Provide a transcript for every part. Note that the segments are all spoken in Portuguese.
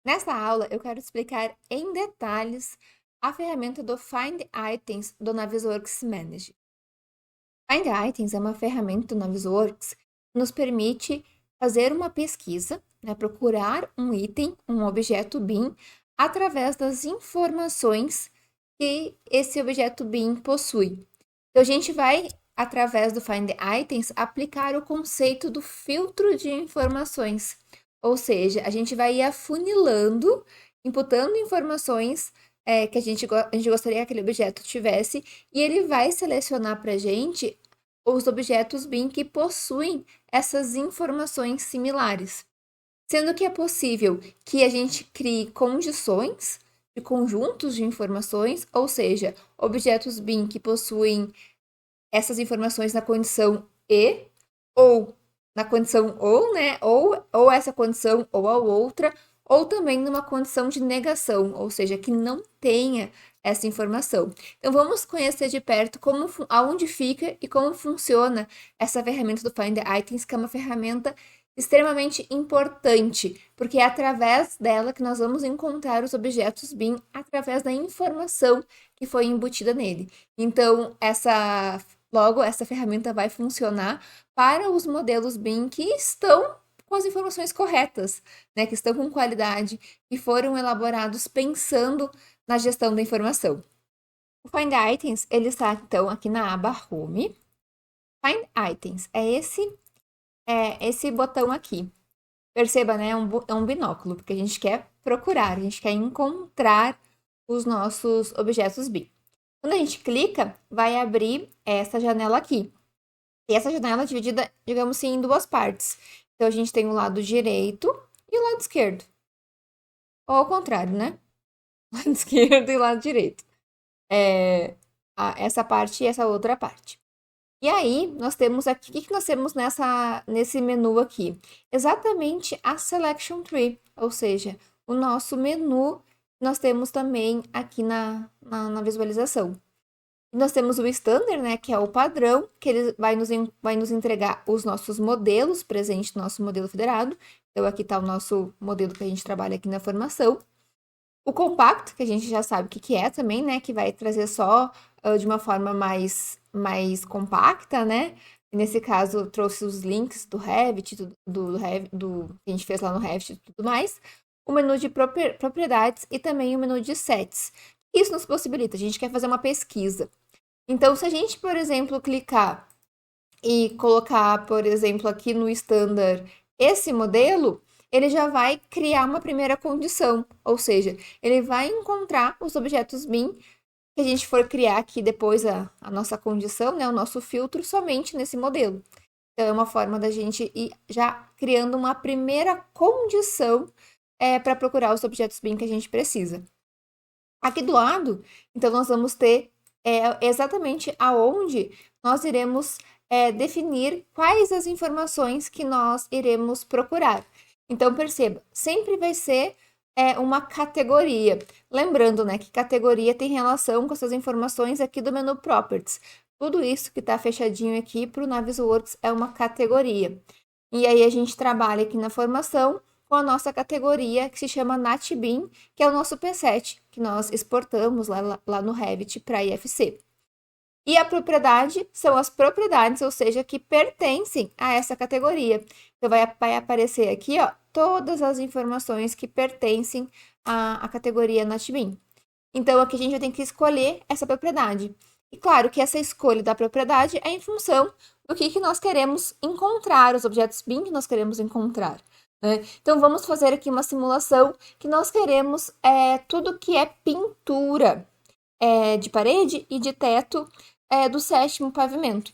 Nessa aula, eu quero explicar em detalhes a ferramenta do Find Items do Navisworks Manager. Find Items é uma ferramenta do Navisworks que nos permite fazer uma pesquisa, procurar um item, um objeto BIM, através das informações que esse objeto BIM possui. Então, a gente vai, através do Find Items, aplicar o conceito do filtro de informações. Ou seja, a gente vai ir afunilando, imputando informações que a gente gostaria que aquele objeto tivesse, e ele vai selecionar para a gente os objetos BIM que possuem essas informações similares. Sendo que é possível que a gente crie condições de conjuntos de informações, ou seja, objetos BIM que possuem essas informações na condição E, ou na condição ou, né? Ou essa condição ou a outra, ou também numa condição de negação, ou seja, que não tenha essa informação. Então vamos conhecer de perto aonde fica e como funciona essa ferramenta do Find Items, que é uma ferramenta extremamente importante, porque é através dela que nós vamos encontrar os objetos BIM através da informação que foi embutida nele. Então, logo, essa ferramenta vai funcionar para os modelos BIM que estão com as informações corretas, né, que estão com qualidade e foram elaborados pensando na gestão da informação. O Find Items, ele está, então, aqui na aba Home. Find Items é esse botão aqui. Perceba, né, é um binóculo, porque a gente quer procurar, a gente quer encontrar os nossos objetos BIM. Quando a gente clica, vai abrir essa janela aqui. E essa janela é dividida, digamos assim, em duas partes. Então, a gente tem o lado direito e o lado esquerdo. Ou ao contrário, né? O lado esquerdo e o lado direito. Essa parte e essa outra parte. E aí, nós temos aqui, o que nós temos nesse menu aqui? Exatamente a Selection Tree, ou seja, o nosso menu nós temos também aqui na visualização. Nós temos o Standard, né, que é o padrão, que ele vai nos entregar os nossos modelos presentes no nosso modelo federado. Então, aqui está o nosso modelo que a gente trabalha aqui na formação. O Compact, que a gente já sabe o que é também, né, que vai trazer só de uma forma mais compacta, né? Nesse caso, trouxe os links do Revit, do que a gente fez lá no Revit e tudo mais. O menu de propriedades e também o menu de sets. Isso nos possibilita, a gente quer fazer uma pesquisa. Então, se a gente, por exemplo, clicar e colocar, por exemplo, aqui no Standard esse modelo, ele já vai criar uma primeira condição, ou seja, ele vai encontrar os objetos BIM que a gente for criar aqui depois a nossa condição, né, o nosso filtro, somente nesse modelo. Então, é uma forma da gente ir já criando uma primeira condição para procurar os objetos BIM que a gente precisa. Aqui do lado, então, nós vamos ter exatamente aonde nós iremos definir quais as informações que nós iremos procurar. Então, perceba, sempre vai ser uma categoria. Lembrando, né, que categoria tem relação com essas informações aqui do menu Properties. Tudo isso que está fechadinho aqui para o Navisworks é uma categoria. E aí a gente trabalha aqui na formação com a nossa categoria que se chama NatBIM, que é o nosso P7, que nós exportamos lá no Revit para IFC. E a propriedade são as propriedades, ou seja, que pertencem a essa categoria. Então, vai aparecer aqui, ó, todas as informações que pertencem à categoria NatBIM. Então, aqui a gente vai ter que escolher essa propriedade. E claro que essa escolha da propriedade é em função do que nós queremos encontrar, os objetos BIM que nós queremos encontrar. Né? Então, vamos fazer aqui uma simulação que nós queremos tudo que é pintura de parede e de teto do 7º pavimento.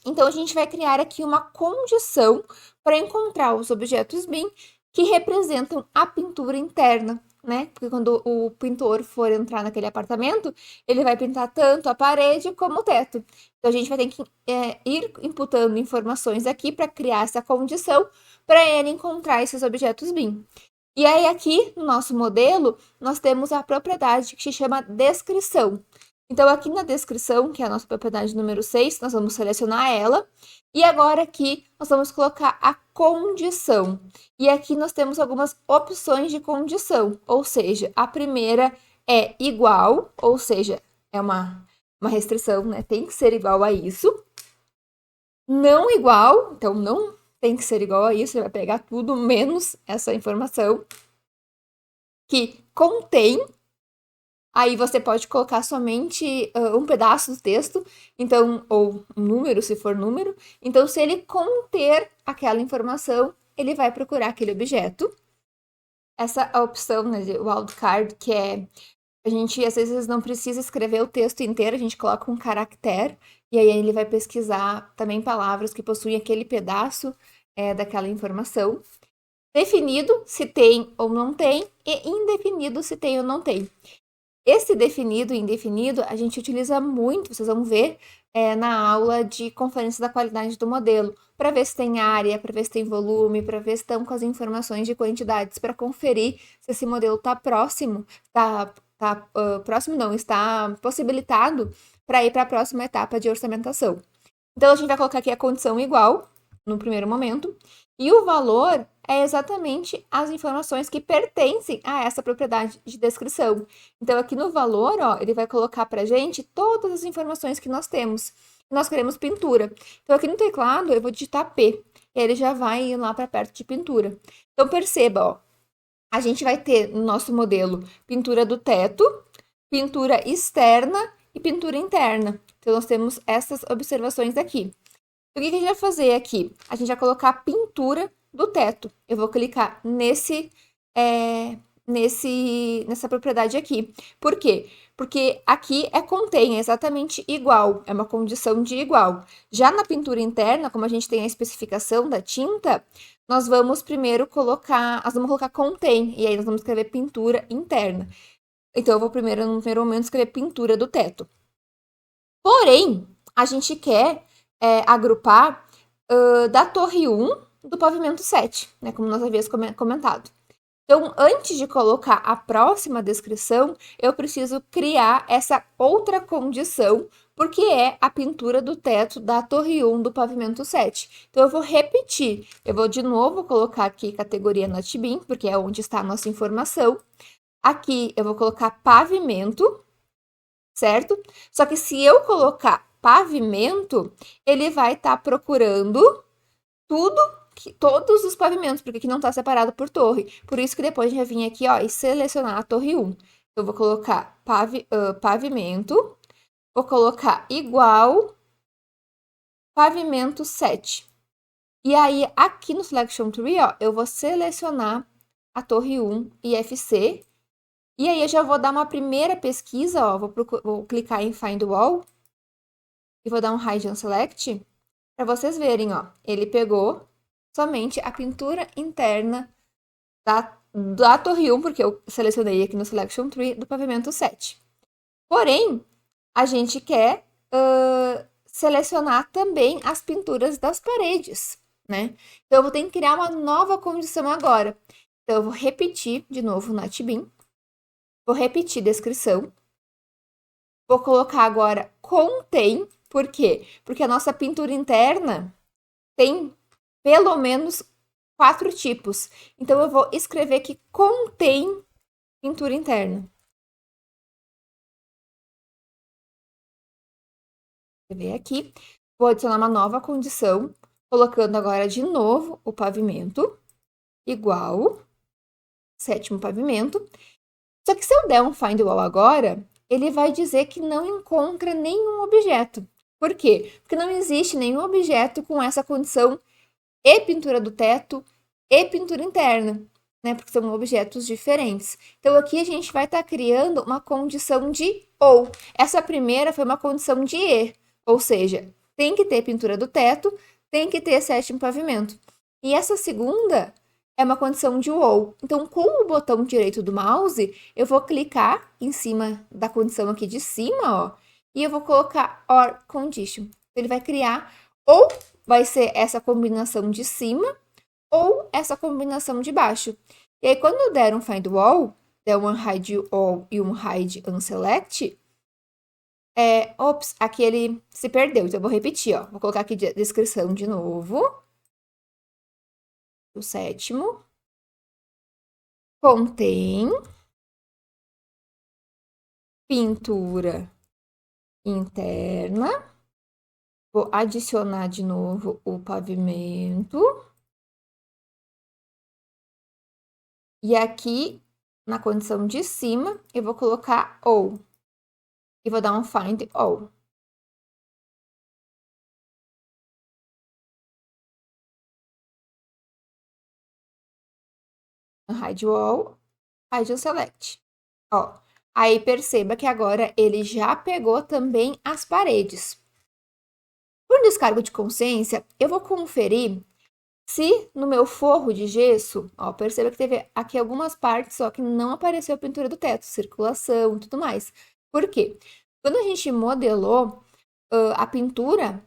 Então, a gente vai criar aqui uma condição para encontrar os objetos BIM que representam a pintura interna, né? Porque quando o pintor for entrar naquele apartamento, ele vai pintar tanto a parede como o teto. Então, a gente vai ter que ir imputando informações aqui para criar essa condição para ele encontrar esses objetos BIM. E aí, aqui no nosso modelo, nós temos a propriedade que se chama descrição. Então, aqui na descrição, que é a nossa propriedade número 6, nós vamos selecionar ela. E agora aqui, nós vamos colocar a condição. E aqui nós temos algumas opções de condição. Ou seja, a primeira é igual, ou seja, é uma restrição, né? Tem que ser igual a isso. Não igual, então não tem que ser igual a isso. Você vai pegar tudo menos essa informação. Que contém. Aí você pode colocar somente um pedaço do texto, então, ou um número, se for número. Então, se ele conter aquela informação, ele vai procurar aquele objeto. Essa é a opção, né, de wildcard, que é a gente às vezes não precisa escrever o texto inteiro, a gente coloca um caractere, e aí ele vai pesquisar também palavras que possuem aquele pedaço daquela informação. Definido, se tem ou não tem, e indefinido, se tem ou não tem. Esse definido e indefinido a gente utiliza muito, vocês vão ver na aula de conferência da qualidade do modelo, para ver se tem área, para ver se tem volume, para ver se estão com as informações de quantidades, para conferir se esse modelo está próximo, próximo não, está possibilitado para ir para a próxima etapa de orçamentação. Então, a gente vai colocar aqui a condição igual, no primeiro momento, e o valor é exatamente as informações que pertencem a essa propriedade de descrição. Então, aqui no valor, ó, ele vai colocar para a gente todas as informações que nós temos. Nós queremos pintura. Então, aqui no teclado, eu vou digitar P, e ele já vai ir lá para perto de pintura. Então, perceba, ó, a gente vai ter no nosso modelo pintura do teto, pintura externa e pintura interna. Então, nós temos essas observações aqui. O que a gente vai fazer aqui? A gente vai colocar a pintura do teto. Eu vou clicar nessa propriedade aqui. Por quê? Porque aqui é exatamente igual, é uma condição de igual. Já na pintura interna, como a gente tem a especificação da tinta, nós vamos primeiro colocar contém, e aí nós vamos escrever pintura interna. Então, eu vou primeiro, no primeiro momento, escrever pintura do teto. Porém, a gente quer agrupar da torre 1 do pavimento 7, né, como nós havíamos comentado. Então, antes de colocar a próxima descrição, eu preciso criar essa outra condição, porque é a pintura do teto da torre 1 do pavimento 7. Então, eu vou repetir. Eu vou de novo colocar aqui categoria NotBeam, porque é onde está a nossa informação. Aqui, eu vou colocar pavimento, certo? Só que se eu colocar pavimento, ele vai estar procurando todos os pavimentos, porque aqui não está separado por torre. Por isso que depois a gente vai vir aqui, ó, e selecionar a torre 1. Eu vou colocar pavimento, vou colocar igual pavimento 7. E aí, aqui no Selection Tree, ó, eu vou selecionar a torre 1 e FC. E aí, eu já vou dar uma primeira pesquisa, ó, vou clicar em Find All e vou dar um Hide and Select para vocês verem, ó. Ele pegou somente a pintura interna da torre 1, porque eu selecionei aqui no Selection Tree, do pavimento 7. Porém, a gente quer selecionar também as pinturas das paredes, né? Então, eu vou ter que criar uma nova condição agora. Então, eu vou repetir de novo o NotBeam. Vou repetir descrição. Vou colocar agora contém. Por quê? Porque a nossa pintura interna tem pelo menos 4 tipos. Então, eu vou escrever que contém pintura interna. Vou escrever aqui. Vou adicionar uma nova condição, colocando agora de novo o pavimento, igual, 7º pavimento. Só que se eu der um Find All agora, ele vai dizer que não encontra nenhum objeto. Por quê? Porque não existe nenhum objeto com essa condição e pintura do teto e pintura interna, né? Porque são objetos diferentes. Então, aqui a gente vai estar criando uma condição de ou. Essa primeira foi uma condição de e, ou seja, tem que ter pintura do teto, tem que ter 7º pavimento. E essa segunda é uma condição de ou. Então, com o botão direito do mouse, eu vou clicar em cima da condição aqui de cima, ó, e eu vou colocar OR condition. Ele vai criar ou vai ser essa combinação de cima ou essa combinação de baixo. E aí, quando eu der um Find All, der um Hide All e um Hide Unselect, Ops, aqui ele se perdeu, então eu vou repetir, ó. Vou colocar aqui descrição de novo. O sétimo contém pintura interna. Vou adicionar de novo o pavimento. E aqui, na condição de cima, eu vou colocar all. E vou dar um find all. Hide all, hide select. Ó, aí perceba que agora ele já pegou também as paredes. Por descargo de consciência, eu vou conferir se no meu forro de gesso, ó, perceba que teve aqui algumas partes só que não apareceu a pintura do teto, circulação e tudo mais. Por quê? Quando a gente modelou, a pintura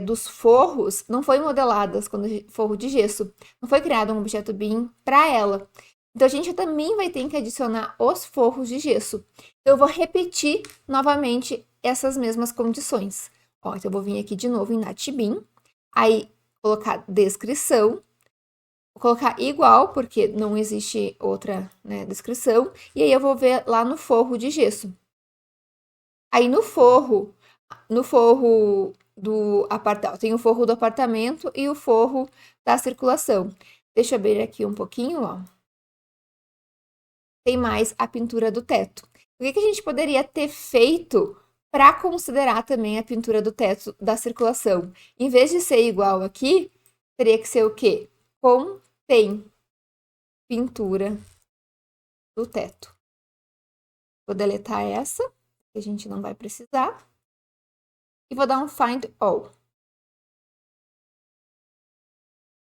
dos forros não foi modelada quando forro de gesso. Não foi criado um objeto BIM para ela. Então, a gente também vai ter que adicionar os forros de gesso. Então, eu vou repetir novamente essas mesmas condições. Ó, então, eu vou vir aqui de novo em NatBIM. Aí, colocar descrição. Vou colocar igual, porque não existe outra, né, descrição. E aí, eu vou ver lá no forro de gesso. Aí, no forro do apartamento, tem o forro do apartamento e o forro da circulação. Deixa eu abrir aqui um pouquinho, ó. Tem mais a pintura do teto. O que a gente poderia ter feito para considerar também a pintura do teto da circulação? Em vez de ser igual aqui, teria que ser o quê? Contém pintura do teto. Vou deletar essa, que a gente não vai precisar. E vou dar um find all.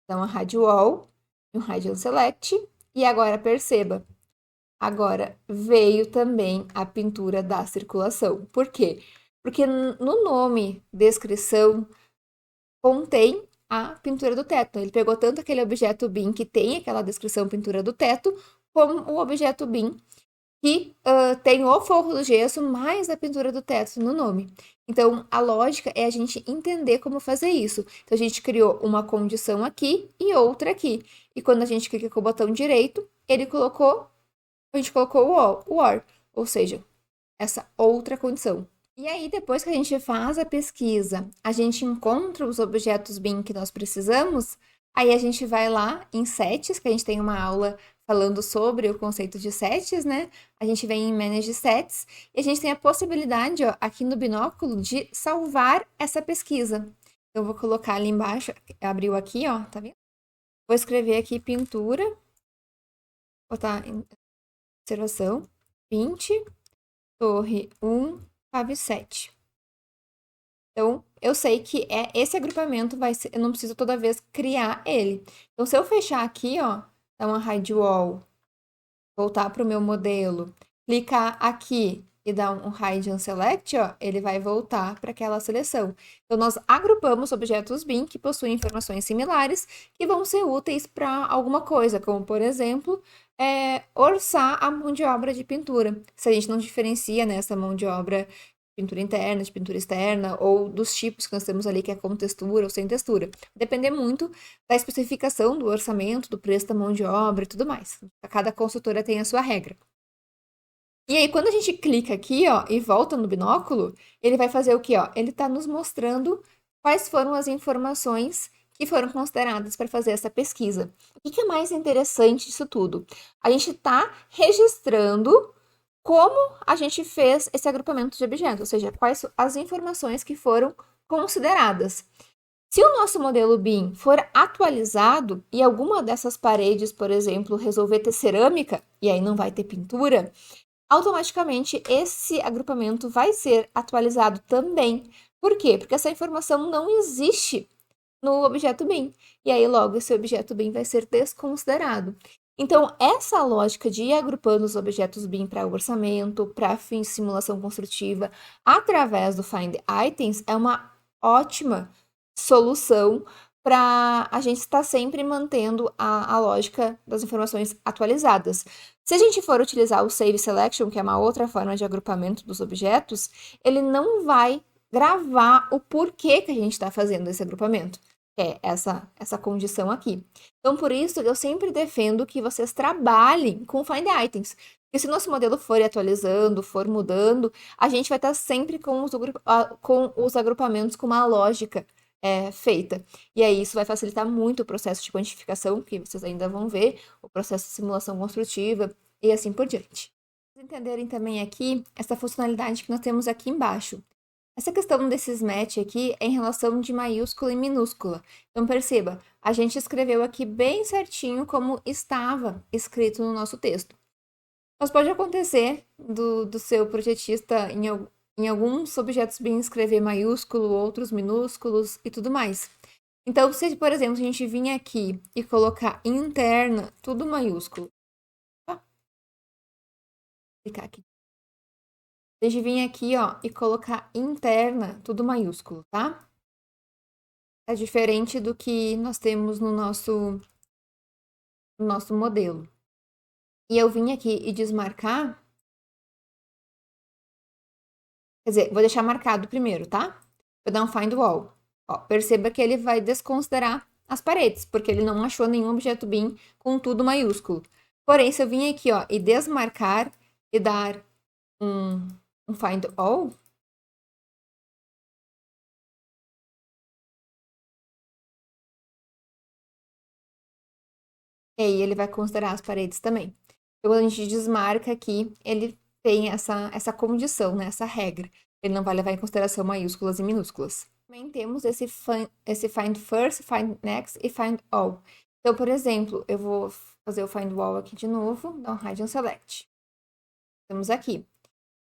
Dá uma hide all, um hide select. E agora perceba, agora veio também a pintura da circulação. Por quê? Porque no nome descrição contém a pintura do teto. Ele pegou tanto aquele objeto BIM que tem aquela descrição pintura do teto, como o objeto BIM que tem o forro do gesso mais a pintura do teto no nome. Então, a lógica é a gente entender como fazer isso. Então, a gente criou uma condição aqui e outra aqui. E quando a gente clica com o botão direito, a gente colocou o OR, ou seja, essa outra condição. E aí, depois que a gente faz a pesquisa, a gente encontra os objetos BIM que nós precisamos, aí a gente vai lá em sets, que a gente tem uma aula falando sobre o conceito de sets, né? A gente vem em Manage Sets e a gente tem a possibilidade, ó, aqui no binóculo, de salvar essa pesquisa. Eu vou colocar ali embaixo, abriu aqui, ó, tá vendo? Vou escrever aqui pintura, botar em observação, 20, torre 1, Fave 7. Então, eu sei que esse agrupamento vai ser, eu não preciso toda vez criar ele. Então, se eu fechar aqui, ó, dar uma hide wall, voltar para o meu modelo, clicar aqui e dar um hide and select, ó, ele vai voltar para aquela seleção. Então, nós agrupamos objetos BIM que possuem informações similares que vão ser úteis para alguma coisa, como, por exemplo, orçar a mão de obra de pintura. Se a gente não diferencia, né, essa mão de obra pintura interna, de pintura externa, ou dos tipos que nós temos ali, que é com textura ou sem textura. Depender muito da especificação do orçamento, do preço da mão de obra e tudo mais. Cada consultora tem a sua regra. E aí, quando a gente clica aqui, ó, e volta no binóculo, ele vai fazer o quê, ó? Ele está nos mostrando quais foram as informações que foram consideradas para fazer essa pesquisa. O que é mais interessante disso tudo? A gente está registrando como a gente fez esse agrupamento de objetos, ou seja, quais as informações que foram consideradas. Se o nosso modelo BIM for atualizado e alguma dessas paredes, por exemplo, resolver ter cerâmica, e aí não vai ter pintura, automaticamente esse agrupamento vai ser atualizado também. Por quê? Porque essa informação não existe no objeto BIM. E aí, logo, esse objeto BIM vai ser desconsiderado. Então, essa lógica de ir agrupando os objetos BIM para orçamento, para fins de simulação construtiva, através do Find Items, é uma ótima solução para a gente estar sempre mantendo a lógica das informações atualizadas. Se a gente for utilizar o Save Selection, que é uma outra forma de agrupamento dos objetos, ele não vai gravar o porquê que a gente está fazendo esse agrupamento, que é essa condição aqui. Então, por isso, eu sempre defendo que vocês trabalhem com Find Items. Porque se nosso modelo for atualizando, for mudando, a gente vai estar sempre com os agrupamentos com uma lógica feita. E aí isso vai facilitar muito o processo de quantificação, que vocês ainda vão ver, o processo de simulação construtiva e assim por diante. Vocês entenderem também aqui essa funcionalidade que nós temos aqui embaixo. Essa questão desses match aqui é em relação de maiúscula e minúscula. Então perceba, a gente escreveu aqui bem certinho como estava escrito no nosso texto. Mas pode acontecer do seu projetista em alguns objetos bem escrever maiúsculo, outros minúsculos e tudo mais. Então, se, por exemplo, a gente vir aqui e colocar interna, tudo maiúsculo. Tá? Vou clicar aqui. A gente vir aqui, ó, e colocar interna, tudo maiúsculo, tá? É diferente do que nós temos no nosso modelo. E eu vim aqui e desmarcar. Quer dizer, vou deixar marcado primeiro, tá? Vou dar um find wall. Ó, perceba que ele vai desconsiderar as paredes, porque ele não achou nenhum objeto bin com tudo maiúsculo. Porém, se eu vim aqui, ó, e desmarcar e dar um find all, e aí ele vai considerar as paredes também. Então, quando a gente desmarca aqui, ele tem essa condição, né? Essa regra. Ele não vai levar em consideração maiúsculas e minúsculas. Também temos esse find first, find next e find all. Então, por exemplo, eu vou fazer o find all aqui de novo, dar um hide and select. Estamos aqui.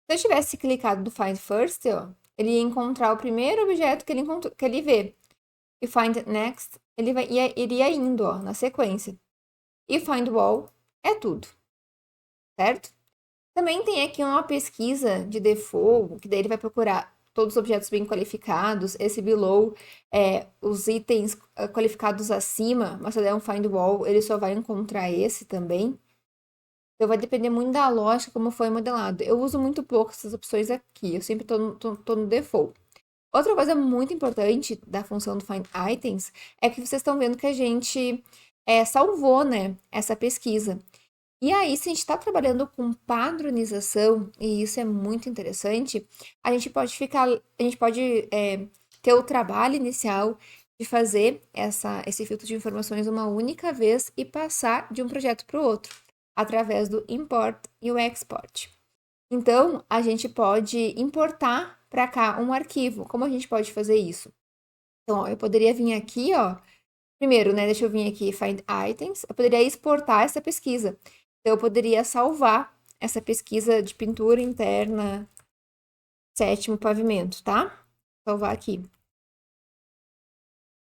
Se eu tivesse clicado do find first, ó, ele ia encontrar o primeiro objeto que ele vê. E find next, ele iria indo, ó, na sequência. E find all é tudo, certo? Também tem aqui uma pesquisa de default, que daí ele vai procurar todos os objetos bem qualificados, esse below, os itens qualificados acima, mas se der um find all, ele só vai encontrar esse também. Então vai depender muito da lógica, como foi modelado. Eu uso muito pouco essas opções aqui, eu sempre tô no default. Outra coisa muito importante da função do Find Items é que vocês estão vendo que a gente salvou, né, essa pesquisa. E aí, se a gente está trabalhando com padronização, e isso é muito interessante, a gente pode ter o trabalho inicial de fazer esse filtro de informações uma única vez e passar de um projeto para o outro, através do import e o export. Então, a gente pode importar para cá um arquivo. Como a gente pode fazer isso? Então, ó, eu poderia vir aqui, ó. Primeiro, né? Deixa eu vir aqui, Find Items. Eu poderia exportar essa pesquisa. Então, eu poderia salvar essa pesquisa de pintura interna, 7º pavimento, tá? Salvar aqui.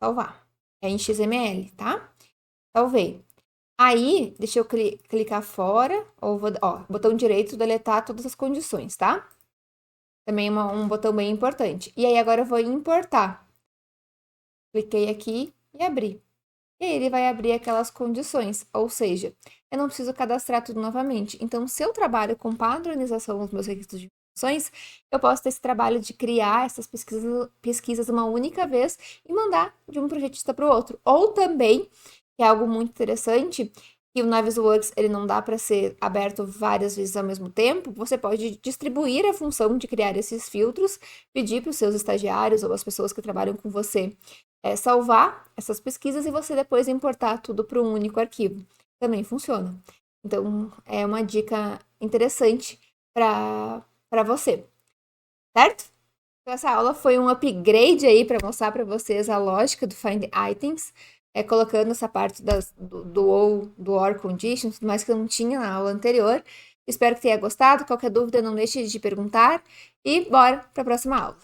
Salvar. É em XML, tá? Salvei. Aí, deixa eu clicar fora, ou botão direito, deletar todas as condições, tá? Também é um botão bem importante. E aí, agora eu vou importar. Cliquei aqui e abri. E aí, ele vai abrir aquelas condições, ou seja, eu não preciso cadastrar tudo novamente. Então, se eu trabalho com padronização nos meus requisitos de informações, eu posso ter esse trabalho de criar essas pesquisas uma única vez e mandar de um projetista para o outro. Ou também, que é algo muito interessante, que o Navisworks ele não dá para ser aberto várias vezes ao mesmo tempo, você pode distribuir a função de criar esses filtros, pedir para os seus estagiários ou as pessoas que trabalham com você salvar essas pesquisas e você depois importar tudo para um único arquivo. Também funciona. Então, é uma dica interessante para você, certo? Então, essa aula foi um upgrade aí para mostrar para vocês a lógica do Find Items, colocando essa parte do OR Conditions, mas que eu não tinha na aula anterior. Espero que tenha gostado. Qualquer dúvida, não deixe de perguntar. E bora para a próxima aula.